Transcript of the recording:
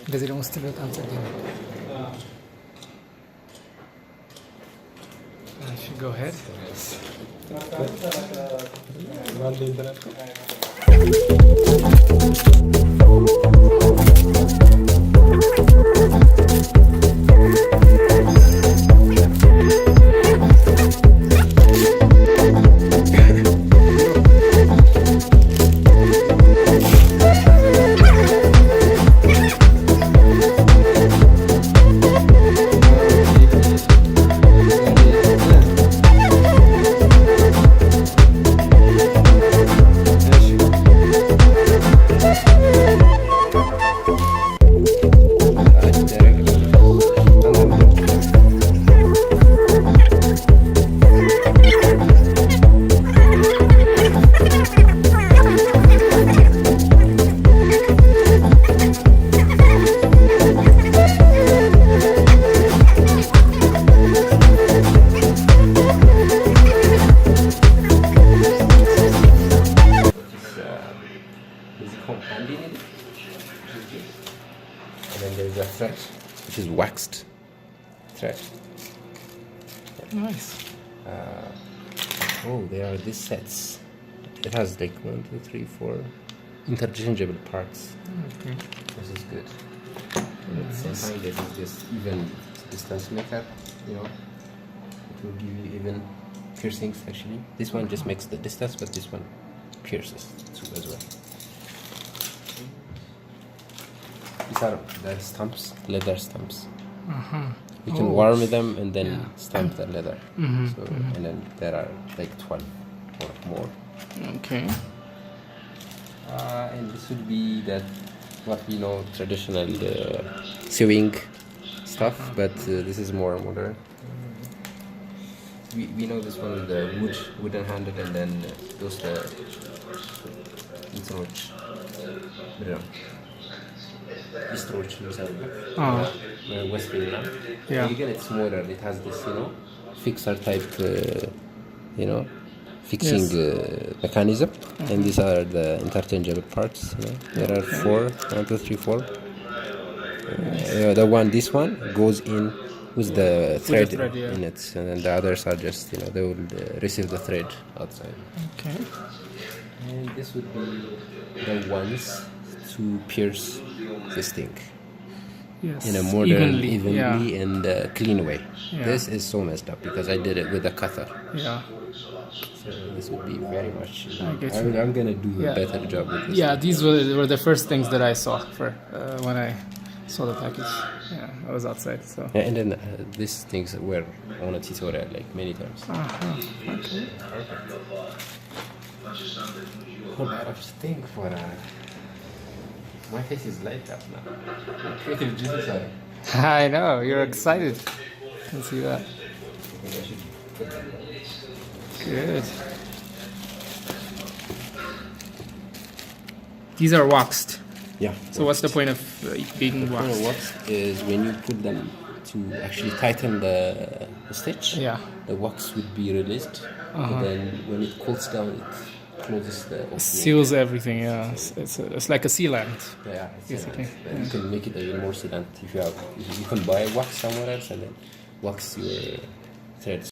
እንደዚህ ደግሞ ስትል በጣም ጸዴ ነው። እሺ go ahead. And then there's a thread, which is waxed thread. Nice. Oh, there are these sets. It has like 1, 2, 3, 4 interchangeable parts. Okay. This is good. Behind it is this even distance maker, you know. It will give you even piercings actually. This one just makes the distance, but this one pierces too as well. These are the stumps, leather stumps. You can warm them and then stamp the leather. And then there are like 12 or more. Okay. And this would be that what we know traditional sewing stuff, but this is more modern. We know this one with the wooden handle, and then those West Vietnam. Yeah. Again, it's modern. It has this, you know, fixer type, you know, fixing mechanism, and these are the interchangeable parts. You know. There are 4, 1, 2, 3, 4. This one goes in with the thread, in it, and then the others are just, you know, they will receive the thread outside. Okay. And this would be the ones to pierce this thing. Yes. In a modern, evenly and clean way. Yeah. This is so messed up because I did it with a cutter. Yeah. So this would be very much. I get you. I'm gonna do a better job with this. Yeah, these were the first things that I saw for when I saw the package. Yeah, I was outside, so. Yeah, and then these things were on a tutorial like many times. Okay. A lot of things for my face is light up now. Creative juices are. I know, you're excited. I can see that. Good. These are waxed. Yeah. So what's the point of being waxed? Wax is when you put them to actually tighten the stitch. Yeah. The wax would be released, and then when it cools down, it closes the opening. Seals everything. Yeah, it's like a sealant. Yeah, Basically, you can make it even more sealant if you can buy wax somewhere else and then wax your threads